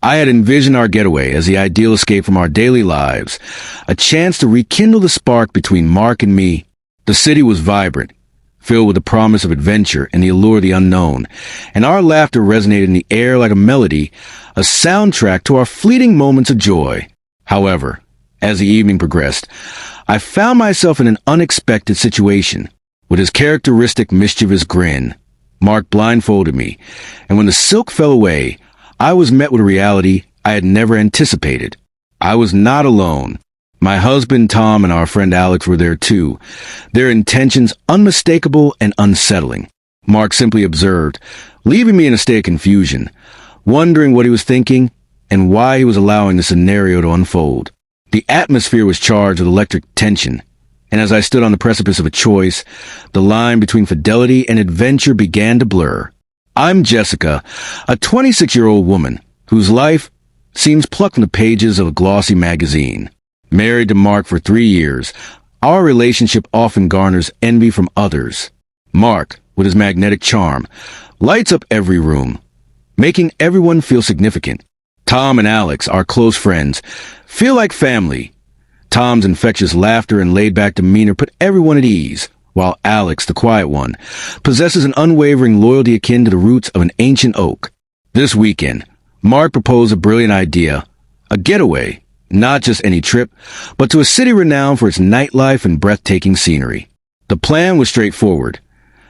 I had envisioned our getaway as the ideal escape from our daily lives, a chance to rekindle the spark between Mark and me. The city was vibrant, filled with the promise of adventure and the allure of the unknown, and our laughter resonated in the air like a melody, a soundtrack to our fleeting moments of joy. However, as the evening progressed, I found myself in an unexpected situation. With his characteristic mischievous grin, Mark blindfolded me, and when the silk fell away, I was met with a reality I had never anticipated. I was not alone. My husband Tom and our friend Alex were there too, their intentions unmistakable and unsettling. Mark simply observed, leaving me in a state of confusion, wondering what he was thinking and why he was allowing the scenario to unfold. The atmosphere was charged with electric tension, and as I stood on the precipice of a choice, the line between fidelity and adventure began to blur. I'm Jessica, a 26-year-old woman whose life seems plucked from the pages of a glossy magazine. Married to Mark for 3 years, our relationship often garners envy from others. Mark, with his magnetic charm, lights up every room, making everyone feel significant. Tom and Alex, our close friends, feel like family. Tom's infectious laughter and laid-back demeanor put everyone at ease, while Alex, the quiet one, possesses an unwavering loyalty akin to the roots of an ancient oak. This weekend, Mark proposed a brilliant idea, a getaway, not just any trip, but to a city renowned for its nightlife and breathtaking scenery. The plan was straightforward.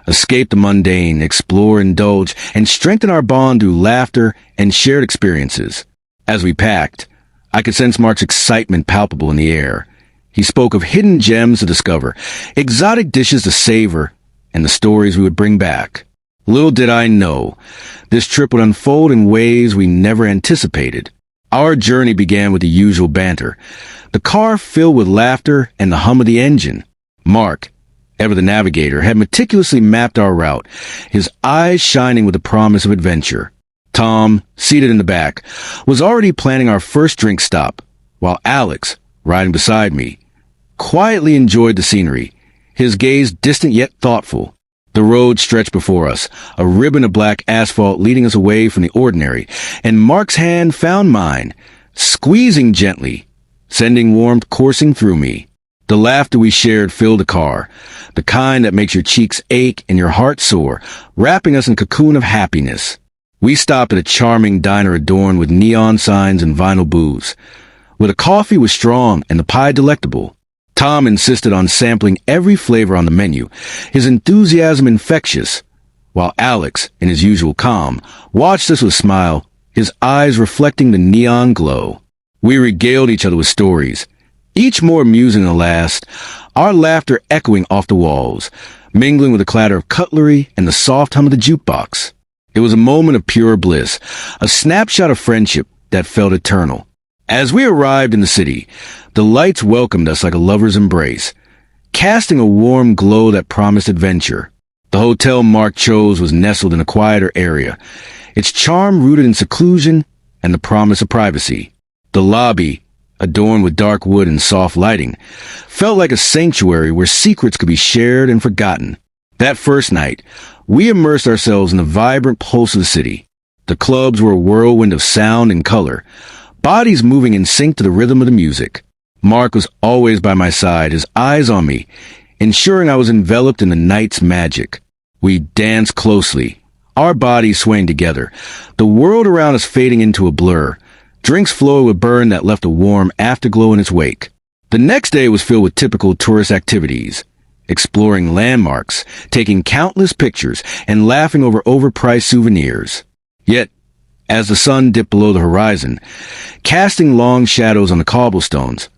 Escape the mundane, explore, indulge, and strengthen our bond through laughter and shared experiences. As we packed, I could sense Mark's excitement palpable in the air. He spoke of hidden gems to discover, exotic dishes to savor, and the stories we would bring back. Little did I know, this trip would unfold in ways we never anticipated. Our journey began with the usual banter, the car filled with laughter and the hum of the engine. Mark, ever the navigator, had meticulously mapped our route, his eyes shining with the promise of adventure. Tom, seated in the back, was already planning our first drink stop, while Alex, riding beside me, quietly enjoyed the scenery, his gaze distant yet thoughtful. The road stretched before us, a ribbon of black asphalt leading us away from the ordinary, and Mark's hand found mine, squeezing gently, sending warmth coursing through me. The laughter we shared filled the car, the kind that makes your cheeks ache and your heart soar, wrapping us in a cocoon of happiness. We stopped at a charming diner adorned with neon signs and vinyl booths, where the coffee was strong and the pie delectable. Tom insisted on sampling every flavor on the menu, his enthusiasm infectious, while Alex, in his usual calm, watched us with a smile, his eyes reflecting the neon glow. We regaled each other with stories, each more amusing than the last, our laughter echoing off the walls, mingling with the clatter of cutlery and the soft hum of the jukebox. It was a moment of pure bliss, a snapshot of friendship that felt eternal. As we arrived in the city, the lights welcomed us like a lover's embrace, casting a warm glow that promised adventure. The hotel Mark chose was nestled in a quieter area, its charm rooted in seclusion and the promise of privacy. The lobby, adorned with dark wood and soft lighting, felt like a sanctuary where secrets could be shared and forgotten. That first night, we immersed ourselves in the vibrant pulse of the city. The clubs were a whirlwind of sound and color, bodies moving in sync to the rhythm of the music. Mark was always by my side, his eyes on me, ensuring I was enveloped in the night's magic. We danced closely, our bodies swaying together, the world around us fading into a blur. Drinks flowed with burn that left a warm afterglow in its wake. The next day was filled with typical tourist activities, exploring landmarks, taking countless pictures, and laughing over overpriced souvenirs. Yet, as the sun dipped below the horizon, casting long shadows on the cobblestones,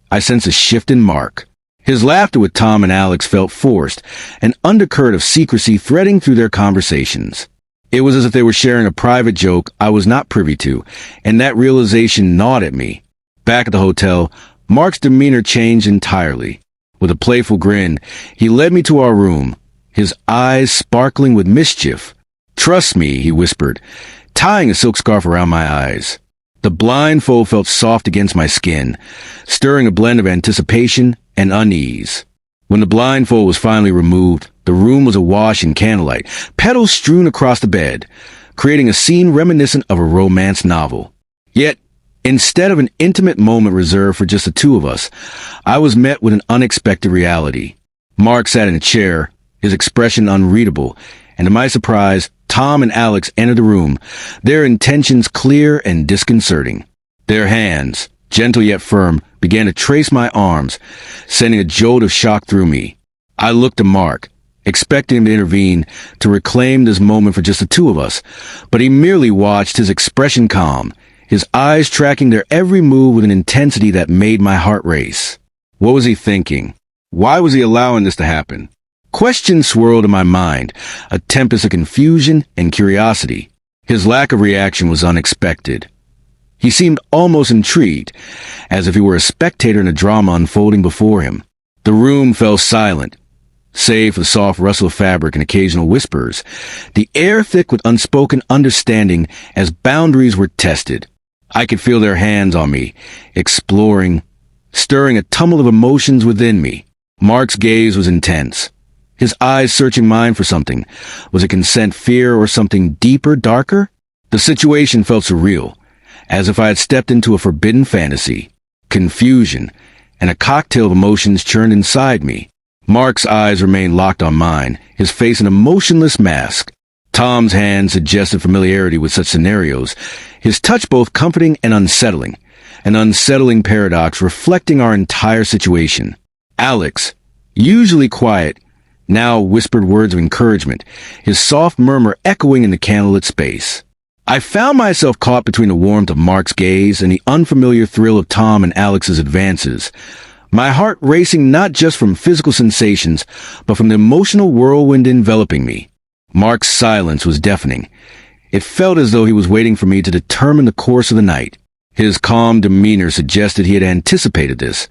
I sensed a shift in Mark. His laughter with Tom and Alex felt forced, an undercurrent of secrecy threading through their conversations. It was as if they were sharing a private joke I was not privy to, and that realization gnawed at me. Back at the hotel, Mark's demeanor changed entirely. With a playful grin, he led me to our room, his eyes sparkling with mischief. "Trust me," he whispered, tying a silk scarf around my eyes. The blindfold felt soft against my skin, stirring a blend of anticipation and unease. When the blindfold was finally removed, the room was awash in candlelight, petals strewn across the bed, creating a scene reminiscent of a romance novel. Yet, instead of an intimate moment reserved for just the two of us, I was met with an unexpected reality. Mark sat in a chair, his expression unreadable, and to my surprise, Tom and Alex entered the room, their intentions clear and disconcerting. Their hands, gentle yet firm, began to trace my arms, sending a jolt of shock through me. I looked to Mark, expecting him to intervene, to reclaim this moment for just the two of us, but he merely watched, his expression calm, his eyes tracking their every move with an intensity that made my heart race. What was he thinking? Why was he allowing this to happen? Questions swirled in my mind, a tempest of confusion and curiosity. His lack of reaction was unexpected. He seemed almost intrigued, as if he were a spectator in a drama unfolding before him. The room fell silent, save for the soft rustle of fabric and occasional whispers, the air thick with unspoken understanding as boundaries were tested. I could feel their hands on me, exploring, stirring a tumult of emotions within me. Mark's gaze was intense, his eyes searching mine for something. Was it consent, fear, or something deeper, darker? The situation felt surreal, as if I had stepped into a forbidden fantasy. Confusion and a cocktail of emotions churned inside me. Mark's eyes remained locked on mine, his face an emotionless mask. Tom's hand suggested familiarity with such scenarios, his touch both comforting and unsettling, an unsettling paradox reflecting our entire situation. Alex, usually quiet, now whispered words of encouragement, his soft murmur echoing in the candlelit space. I found myself caught between the warmth of Mark's gaze and the unfamiliar thrill of Tom and Alex's advances, my heart racing not just from physical sensations, but from the emotional whirlwind enveloping me. Mark's silence was deafening. It felt as though he was waiting for me to determine the course of the night. His calm demeanor suggested he had anticipated this,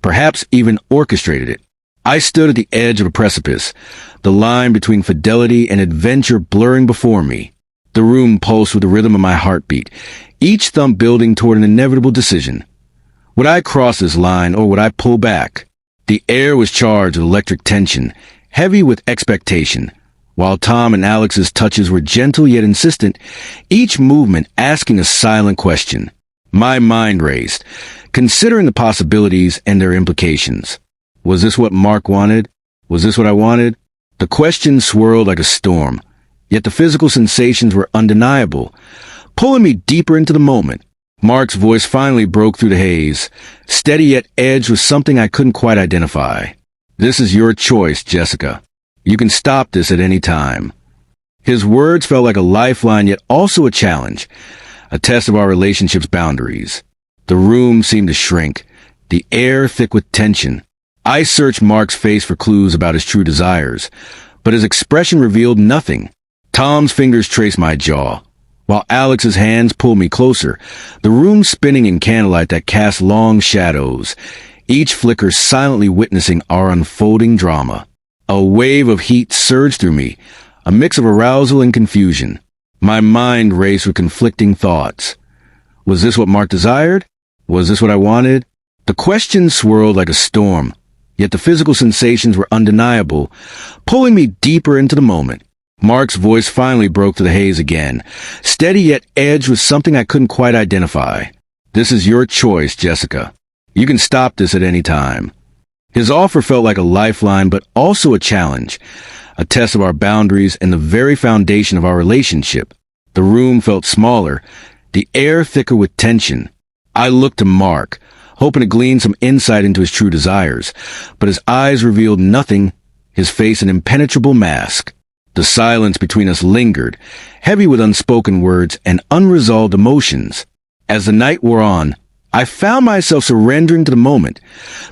perhaps even orchestrated it. I stood at the edge of a precipice, the line between fidelity and adventure blurring before me. The room pulsed with the rhythm of my heartbeat, each thump building toward an inevitable decision. Would I cross this line, or would I pull back? The air was charged with electric tension, heavy with expectation. While Tom and Alex's touches were gentle yet insistent, each movement asking a silent question. My mind raced, considering the possibilities and their implications. Was this what Mark wanted? Was this what I wanted? The questions swirled like a storm, yet the physical sensations were undeniable, pulling me deeper into the moment. Mark's voice finally broke through the haze, steady yet edged with something I couldn't quite identify. This is your choice, Jessica. You can stop this at any time. His words felt like a lifeline, yet also a challenge, a test of our relationship's boundaries. The room seemed to shrink, the air thick with tension. I searched Mark's face for clues about his true desires, but his expression revealed nothing. Tom's fingers traced my jaw, while Alex's hands pulled me closer, the room spinning in candlelight that cast long shadows, each flicker silently witnessing our unfolding drama. A wave of heat surged through me, a mix of arousal and confusion. My mind raced with conflicting thoughts. Was this what Mark desired? Was this what I wanted? The questions swirled like a storm, yet the physical sensations were undeniable, pulling me deeper into the moment. Mark's voice finally broke through the haze again, steady yet edged with something I couldn't quite identify. This is your choice, Jessica. You can stop this at any time. His offer felt like a lifeline, but also a challenge, a test of our boundaries and the very foundation of our relationship. The room felt smaller, the air thicker with tension. I looked to Mark, hoping to glean some insight into his true desires, but his eyes revealed nothing, his face an impenetrable mask. The silence between us lingered, heavy with unspoken words and unresolved emotions. As the night wore on, I found myself surrendering to the moment,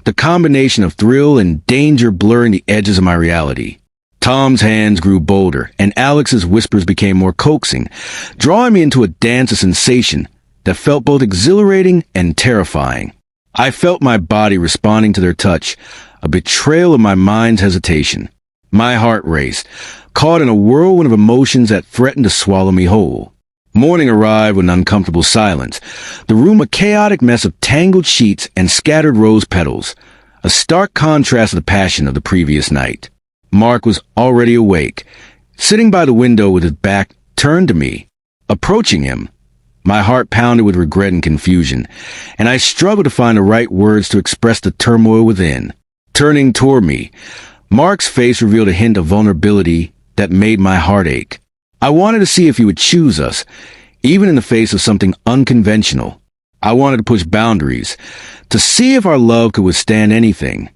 the combination of thrill and danger blurring the edges of my reality. Tom's hands grew bolder, and Alex's whispers became more coaxing, drawing me into a dance of sensation that felt both exhilarating and terrifying. I felt my body responding to their touch, a betrayal of my mind's hesitation. My heart raced, caught in a whirlwind of emotions that threatened to swallow me whole. Morning arrived with an uncomfortable silence, the room a chaotic mess of tangled sheets and scattered rose petals, a stark contrast to the passion of the previous night. Mark was already awake, sitting by the window with his back turned to me. Approaching him, My heart pounded with regret and confusion, and I struggled to find the right words to express the turmoil within. Turning toward me, Mark's face revealed a hint of vulnerability that made my heart ache. I wanted to see if he would choose us, even in the face of something unconventional. I wanted to push boundaries, to see if our love could withstand anything.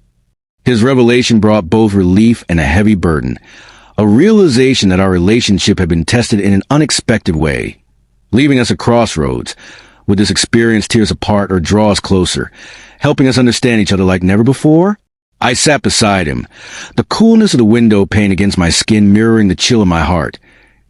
His revelation brought both relief and a heavy burden, a realization that our relationship had been tested in an unexpected way, leaving us at crossroads. Would this experience tear us apart or draw us closer, helping us understand each other like never before? I sat beside him, the coolness of the window pane against my skin mirroring the chill of my heart.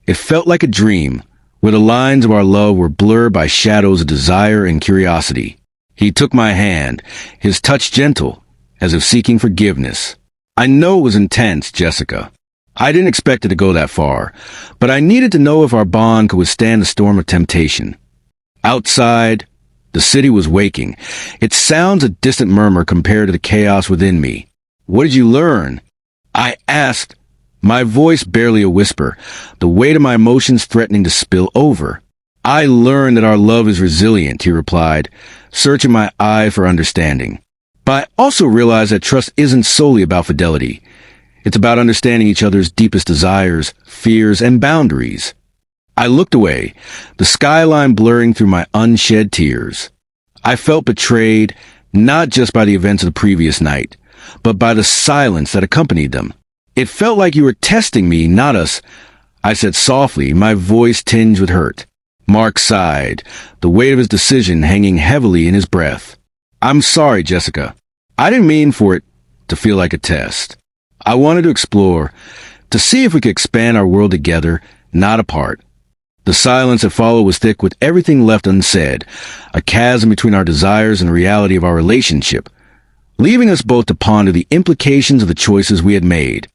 It felt like a dream, where the lines of our love were blurred by shadows of desire and curiosity. He took my hand, his touch gentle, as if seeking forgiveness. I know it was intense, Jessica. I didn't expect it to go that far, but I needed to know if our bond could withstand the storm of temptation. Outside, the city was waking, its sounds a distant murmur compared to the chaos within me. What did you learn? I asked, my voice barely a whisper, the weight of my emotions threatening to spill over. I learned that our love is resilient, he replied, searching my eye for understanding. But I also realized that trust isn't solely about fidelity. It's about understanding each other's deepest desires, fears, and boundaries. I looked away, the skyline blurring through my unshed tears. I felt betrayed, not just by the events of the previous night, but by the silence that accompanied them. It felt like you were testing me, not us, I said softly, my voice tinged with hurt. Mark sighed, the weight of his decision hanging heavily in his breath. I'm sorry, Jessica. I didn't mean for it to feel like a test. I wanted to explore, to see if we could expand our world together, not apart. The silence that followed was thick with everything left unsaid, a chasm between our desires and the reality of our relationship, leaving us both to ponder the implications of the choices we had made.